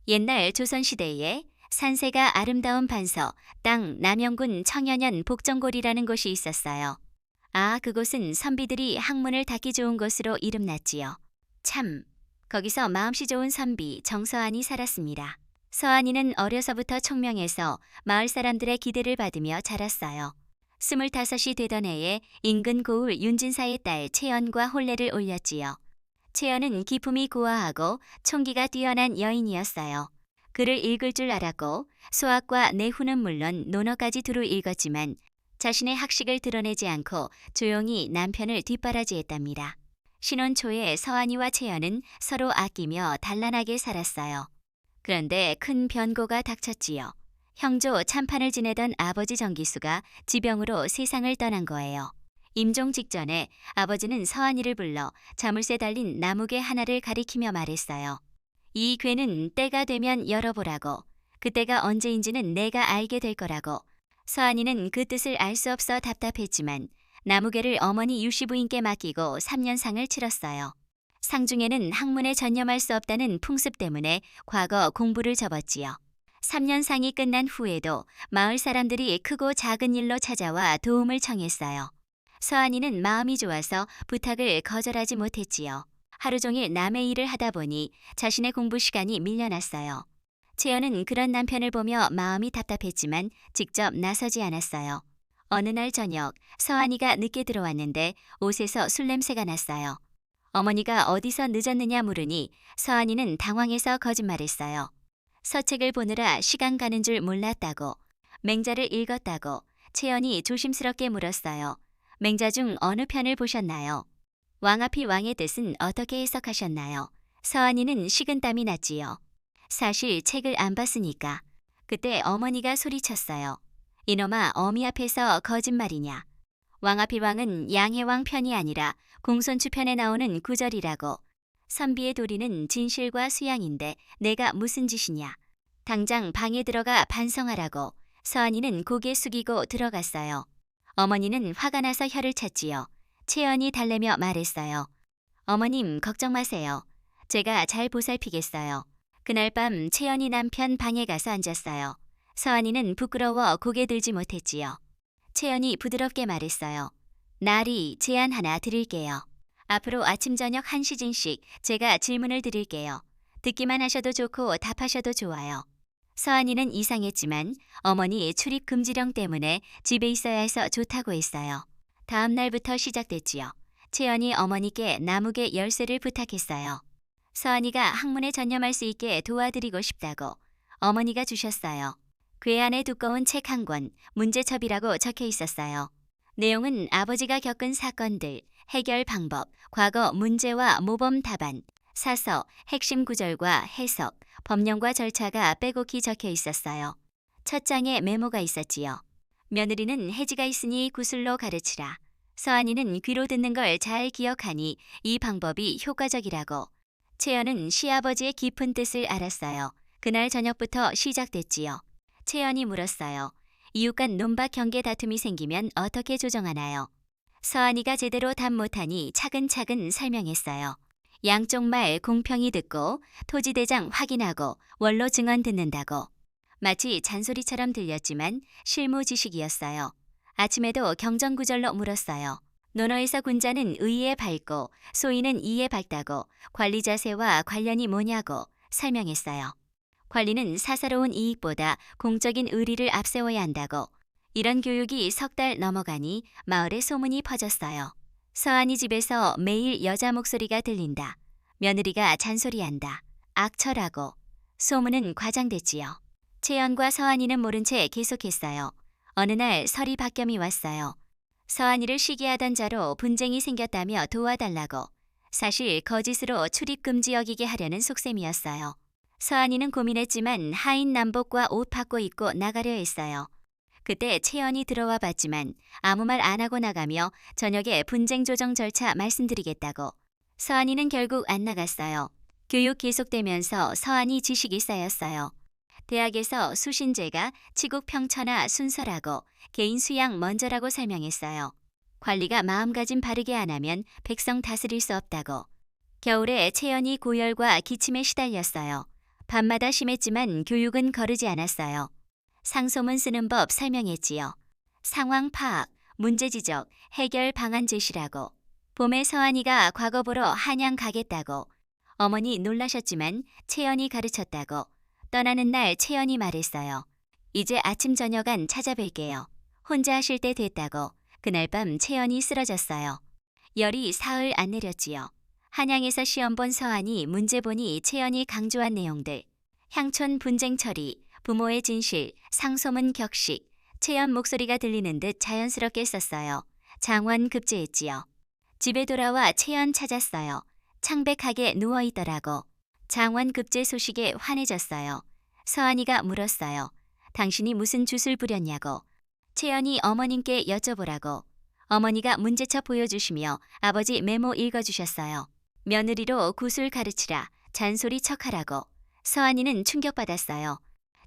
옛날 조선시대에 산세가 아름다운 반서, 땅 남영군 청여년 복정골이라는 곳이 있었어요. 그곳은 선비들이 학문을 닦기 좋은 곳으로 이름났지요. 참, 거기서 마음씨 좋은 선비 정서안이 살았습니다. 서안이는 어려서부터 총명해서 마을 사람들의 기대를 받으며 자랐어요. 25이 되던 해에 인근 고을 윤진사의 딸 채연과 혼례를 올렸지요. 채연은 기품이 고와하고 총기가 뛰어난 여인이었어요. 글을 읽을 줄 알았고 수학과 내후는 물론 논어까지 두루 읽었지만 자신의 학식을 드러내지 않고 조용히 남편을 뒷바라지했답니다. 신혼 초에 서안이와 채연은 서로 아끼며 단란하게 살았어요. 그런데 큰 변고가 닥쳤지요. 형조 참판을 지내던 아버지 정기수가 지병으로 세상을 떠난 거예요. 임종 직전에 아버지는 서안이를 불러 자물쇠 달린 나무괴 하나를 가리키며 말했어요. 이 괴는 때가 되면 열어보라고. 그때가 언제인지는 내가 알게 될 거라고. 서안이는 그 뜻을 알 수 없어 답답했지만 나무괴를 어머니 유시부인께 맡기고 3년상을 치렀어요. 상중에는 학문에 전념할 수 없다는 풍습 때문에 과거 공부를 접었지요. 3년상이 끝난 후에도 마을 사람들이 크고 작은 일로 찾아와 도움을 청했어요. 서안이는 마음이 좋아서 부탁을 거절하지 못했지요. 하루 종일 남의 일을 하다 보니 자신의 공부 시간이 밀려났어요. 채연은 그런 남편을 보며 마음이 답답했지만 직접 나서지 않았어요. 어느 날 저녁 서안이가 늦게 들어왔는데 옷에서 술 냄새가 났어요. 어머니가 어디서 늦었느냐 물으니 서안이는 당황해서 거짓말했어요. 서책을 보느라 시간 가는 줄 몰랐다고, 맹자를 읽었다고 채연이 조심스럽게 물었어요. 맹자 중 어느 편을 보셨나요? 왕앞이 왕의 뜻은 어떻게 해석하셨나요? 서안이는 식은땀이 났지요. 사실 책을 안 봤으니까. 그때 어머니가 소리쳤어요. 이놈아, 어미 앞에서 거짓말이냐. 왕앞이 왕은 양해왕 편이 아니라 공손추 편에 나오는 구절이라고. 선비의 도리는 진실과 수양인데 내가 무슨 짓이냐. 당장 방에 들어가 반성하라고. 서안이는 고개 숙이고 들어갔어요. 어머니는 화가 나서 혀를 찼지요. 채연이 달래며 말했어요. 어머님 걱정 마세요. 제가 잘 보살피겠어요. 그날 밤 채연이 남편 방에 가서 앉았어요. 서안이는 부끄러워 고개 들지 못했지요. 채연이 부드럽게 말했어요. 나리 제안 하나 드릴게요. 앞으로 아침 저녁 1시즌씩 제가 질문을 드릴게요. 듣기만 하셔도 좋고 답하셔도 좋아요. 서안이는 이상했지만 어머니 출입 금지령 때문에 집에 있어야 해서 좋다고 했어요. 다음 날부터 시작됐지요. 채연이 어머니께 나무개 열쇠를 부탁했어요. 서안이가 학문에 전념할 수 있게 도와드리고 싶다고 어머니가 주셨어요. 괴 안에 두꺼운 책 한 권, 문제첩이라고 적혀 있었어요. 내용은 아버지가 겪은 사건들, 해결 방법, 과거 문제와 모범 답안, 사서, 핵심 구절과 해석, 법령과 절차가 빼곡히 적혀 있었어요. 첫 장에 메모가 있었지요. 며느리는 해지가 있으니 구슬로 가르치라. 서안이는 귀로 듣는 걸 잘 기억하니 이 방법이 효과적이라고. 채연은 시아버지의 깊은 뜻을 알았어요. 그날 저녁부터 시작됐지요. 채연이 물었어요. 이웃 간 논밭 경계 다툼이 생기면 어떻게 조정하나요? 서안이가 제대로 답 못하니 차근차근 설명했어요. 양쪽 말 공평히 듣고 토지대장 확인하고 원로 증언 듣는다고. 마치 잔소리처럼 들렸지만 실무 지식이었어요. 아침에도 경전구절로 물었어요. 논어에서 군자는 의에 밝고 소인은 이에 밝다고 관리 자세와 관련이 뭐냐고 설명했어요. 관리는 사사로운 이익보다 공적인 의리를 앞세워야 한다고. 이런 교육이 석 달 넘어가니 마을에 소문이 퍼졌어요. 서안이 집에서 매일 여자 목소리가 들린다. 며느리가 잔소리한다. 악처라고. 소문은 과장됐지요. 채연과 서안이는 모른 채 계속했어요. 어느 날 설이 박겸이 왔어요. 서안이를 쉬게 하던 자로 분쟁이 생겼다며 도와달라고. 사실 거짓으로 출입금지 여기게 하려는 속셈이었어요. 서안이는 고민했지만 하인 남복과 옷 바꿔 입고 나가려 했어요. 그때 채연이 들어와 봤지만 아무 말 안 하고 나가며 저녁에 분쟁 조정 절차 말씀드리겠다고. 서안이는 결국 안 나갔어요. 교육 계속되면서 서안이 지식이 쌓였어요. 대학에서 수신제가 치국 평천하 순서라고 개인 수양 먼저라고 설명했어요. 관리가 마음가짐 바르게 안 하면 백성 다스릴 수 없다고. 겨울에 채연이 고열과 기침에 시달렸어요. 밤마다 심했지만 교육은 거르지 않았어요. 상소문 쓰는 법 설명했지요. 상황 파악, 문제 지적, 해결 방안 제시라고. 봄에 서한이가 과거 보러 한양 가겠다고. 어머니 놀라셨지만 채연이 가르쳤다고. 떠나는 날 채연이 말했어요. 이제 아침 저녁안 찾아뵐게요. 혼자 하실 때 됐다고. 그날 밤 채연이 쓰러졌어요. 열이 사흘 안 내렸지요. 한양에서 시험 본 서한이 문제 보니 채연이 강조한 내용들. 향촌 분쟁 처리, 부모의 진실, 상소문 격식. 채연 목소리가 들리는 듯 자연스럽게 썼어요. 장원 급제했지요. 집에 돌아와 채연 찾았어요. 창백하게 누워있더라고. 장원 급제 소식에 환해졌어요. 서한이가 물었어요. 당신이 무슨 굿을 부렸냐고. 채연이 어머님께 여쭤보라고. 어머니가 문제첩 보여주시며 아버지 메모 읽어주셨어요. 며느리로 굿을 가르치라, 잔소리 척하라고. 서한이는 충격받았어요.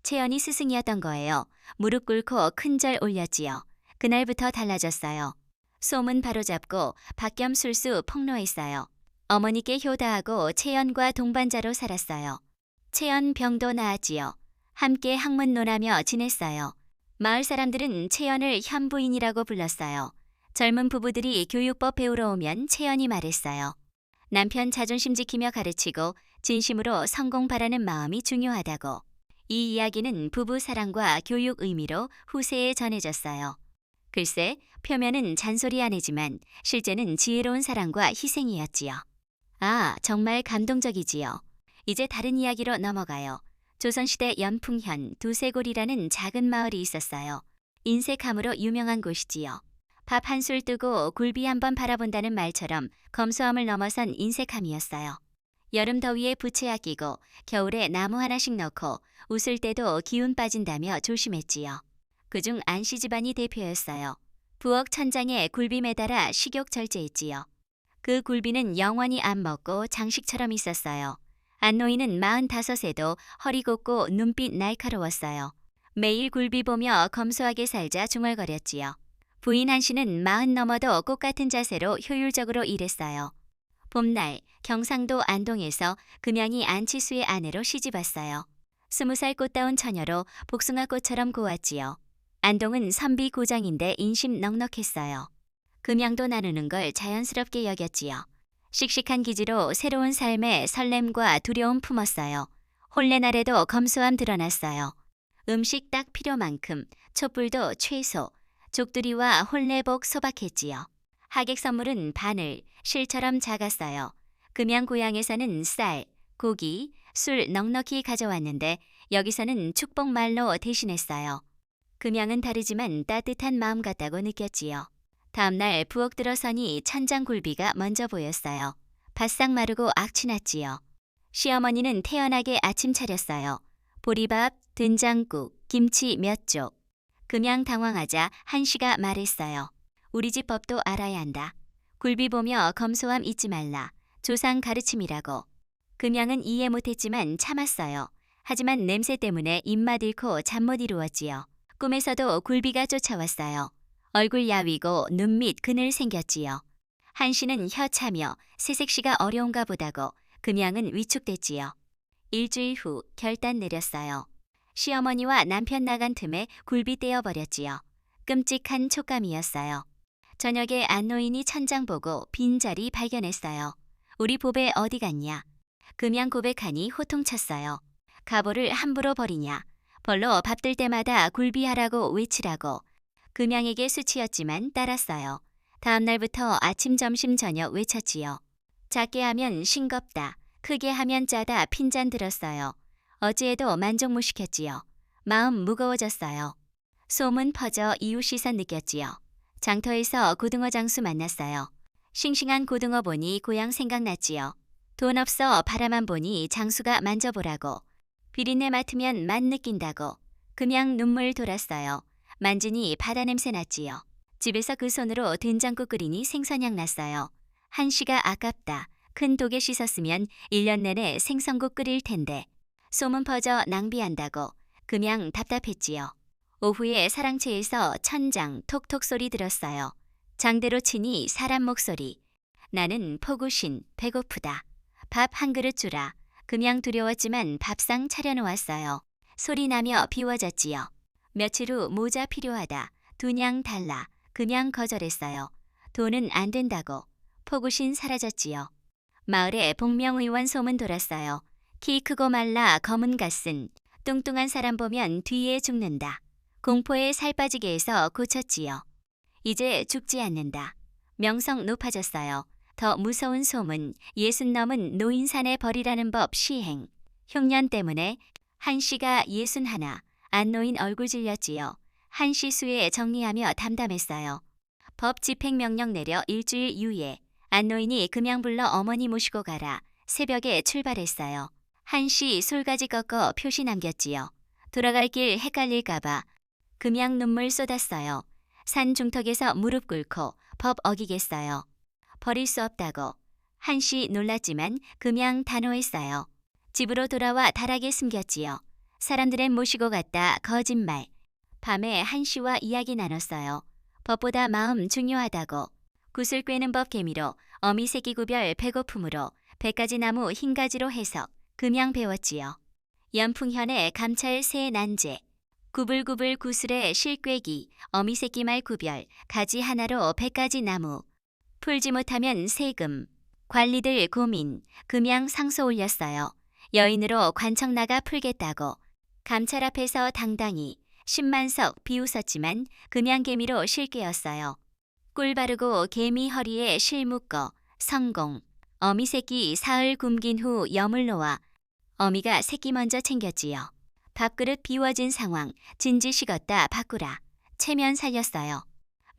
채연이 스승이었던 거예요. 무릎 꿇고 큰절 올렸지요. 그날부터 달라졌어요. 소문 바로잡고 박겸술수 폭로했어요. 어머니께 효도하고 채연과 동반자로 살았어요. 채연 병도 나았지요. 함께 학문 논하며 지냈어요. 마을 사람들은 채연을 현부인이라고 불렀어요. 젊은 부부들이 교육법 배우러 오면 채연이 말했어요. 남편 자존심 지키며 가르치고 진심으로 성공 바라는 마음이 중요하다고. 이 이야기는 부부 사랑과 교육 의미로 후세에 전해졌어요. 글쎄, 표면은 잔소리 아내지만 실제는 지혜로운 사랑과 희생이었지요. 아, 정말 감동적이지요. 이제 다른 이야기로 넘어가요. 조선시대 연풍현 두세골이라는 작은 마을이 있었어요. 인색함으로 유명한 곳이지요. 밥 한 술 뜨고 굴비 한번 바라본다는 말처럼 검소함을 넘어선 인색함이었어요. 여름 더위에 부채 아끼고 겨울에 나무 하나씩 넣고 웃을 때도 기운 빠진다며 조심했지요. 그중 안씨 집안이 대표였어요. 부엌 천장에 굴비 매달아 식욕 절제했지요. 그 굴비는 영원히 안 먹고 장식처럼 있었어요. 안노인은 45에도 허리 곱고 눈빛 날카로웠어요. 매일 굴비 보며 검소하게 살자 중얼거렸지요. 부인 한씨는 40 넘어도 꽃같은 자세로 효율적으로 일했어요. 봄날 경상도 안동에서 금양이 안치수의 아내로 시집왔어요. 20살 꽃다운 처녀로 복숭아꽃처럼 고왔지요. 안동은 선비 고장인데 인심 넉넉했어요. 금양도 나누는 걸 자연스럽게 여겼지요. 씩씩한 기지로 새로운 삶에 설렘과 두려움 품었어요. 혼례날에도 검소함 드러났어요. 음식 딱 필요만큼, 촛불도 최소, 족두리와 혼례복 소박했지요. 하객 선물은 바늘, 실처럼 작았어요. 금양 고향에서는 쌀, 고기, 술 넉넉히 가져왔는데 여기서는 축복말로 대신했어요. 금양은 다르지만 따뜻한 마음 같다고 느꼈지요. 다음날 부엌 들어서니 천장 굴비가 먼저 보였어요. 바싹 마르고 악취났지요. 시어머니는 태연하게 아침 차렸어요. 보리밥, 된장국, 김치 몇 쪽. 금양 당황하자 한씨가 말했어요. 우리 집 법도 알아야 한다. 굴비 보며 검소함 잊지 말라. 조상 가르침이라고. 금양은 이해 못했지만 참았어요. 하지만 냄새 때문에 입맛 잃고 잠 못 이루었지요. 꿈에서도 굴비가 쫓아왔어요. 얼굴 야위고 눈밑 그늘 생겼지요. 한씨는 혀 차며 새색시가 어려운가 보다고 금양은 위축됐지요. 일주일 후 결단 내렸어요. 시어머니와 남편 나간 틈에 굴비 떼어버렸지요. 끔찍한 촉감이었어요. 저녁에 안노인이 천장 보고 빈자리 발견했어요. 우리 보배 어디 갔냐? 금양 고백하니 호통쳤어요. 가보를 함부로 버리냐? 벌로 밥들 때마다 굴비하라고 외치라고. 금양에게 수치였지만 따랐어요. 다음 날부터 아침 점심 저녁 외쳤지요. 작게 하면 싱겁다. 크게 하면 짜다 핀잔 들었어요. 어찌해도 만족 못 시켰지요. 마음 무거워졌어요. 소문 퍼져 이웃 시선 느꼈지요. 장터에서 고등어 장수 만났어요. 싱싱한 고등어 보니 고향 생각났지요. 돈 없어 바라만 보니 장수가 만져보라고. 비린내 맡으면 맛 느낀다고. 금양 눈물 돌았어요. 만지니 바다 냄새 났지요. 집에서 그 손으로 된장국 끓이니 생선향 났어요. 한씨가 아깝다. 큰 독에 씻었으면 1년 내내 생선국 끓일 텐데. 소문 퍼져 낭비한다고. 금양 답답했지요. 오후에 사랑채에서 천장 톡톡 소리 들었어요. 장대로 치니 사람 목소리. 나는 포구신 배고프다. 밥 한 그릇 주라. 금양 두려웠지만 밥상 차려놓았어요. 소리나며 비워졌지요. 며칠 후 모자 필요하다. 2냥 달라. 금양 거절했어요. 돈은 안 된다고. 포구신 사라졌지요. 마을에 복명의원 소문 돌았어요. 키 크고 말라 검은 갓쓴 뚱뚱한 사람 보면 뒤에 죽는다. 공포에 살 빠지게 해서 고쳤지요. 이제 죽지 않는다. 명성 높아졌어요. 더 무서운 소문, 60 넘은 노인산에 버리라는 법 시행. 흉년 때문에 한씨가 61, 안노인 얼굴 질렸지요. 한씨 수에 정리하며 담담했어요. 법 집행명령 내려 일주일 유예. 안노인이 금양 불러 어머니 모시고 가라. 새벽에 출발했어요. 한씨 솔가지 꺾어 표시 남겼지요. 돌아갈 길 헷갈릴까봐 금양 눈물 쏟았어요. 산 중턱에서 무릎 꿇고 법 어기겠어요. 버릴 수 없다고. 한씨 놀랐지만 금양 단호했어요. 집으로 돌아와 다락에 숨겼지요. 사람들은 모시고 갔다 거짓말. 밤에 한씨와 이야기 나눴어요. 법보다 마음 중요하다고. 굿을 꿰는 법 계미로 어미 새끼 구별 배고픔으로 100가지 나무 흰가지로 해석. 금양 배웠지요. 연풍현의 감찰 새 난제. 구불구불 구슬의 실꿰기, 어미 새끼 말 구별, 가지 하나로 100가지 나무. 풀지 못하면 세금. 관리들 고민, 금양 상소 올렸어요. 여인으로 관청 나가 풀겠다고. 감찰 앞에서 당당히 10만석 비웃었지만 금양개미로 실개였어요. 꿀 바르고 개미 허리에 실 묶어 성공. 어미 새끼 사흘 굶긴 후 여물 놓아 어미가 새끼 먼저 챙겼지요. 밥그릇 비워진 상황, 진지 식었다 바꾸라. 체면 살렸어요.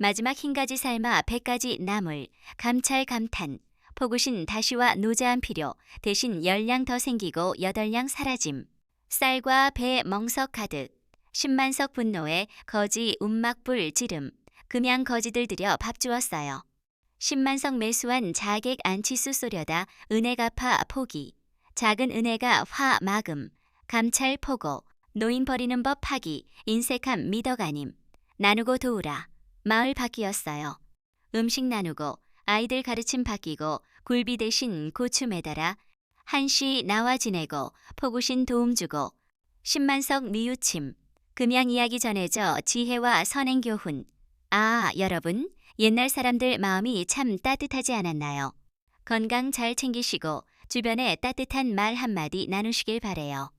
마지막 흰가지 삶아 100가지 나물, 감찰 감탄. 포구신 다시와 노자한 필요, 대신 10량 더 생기고 8량 사라짐. 쌀과 배 멍석 가득. 10만석 분노에 거지 운막불 지름. 금양 거지들 들여 밥 주었어요. 10만석 매수한 자객 안치수 쏘려다 은혜 갚아 포기. 작은 은혜가 화 마금. 감찰 포고. 노인 버리는 법 파기. 인색함 미덕아님. 나누고 도우라. 마을 바뀌었어요. 음식 나누고 아이들 가르침 바뀌고 굴비 대신 고추 매달아 한씨 나와 지내고 포구신 도움 주고 10만석 뉘우침. 금양 이야기 전해져 지혜와 선행 교훈. 아, 여러분, 옛날 사람들 마음이 참 따뜻하지 않았나요? 건강 잘 챙기시고 주변에 따뜻한 말 한마디 나누시길 바래요.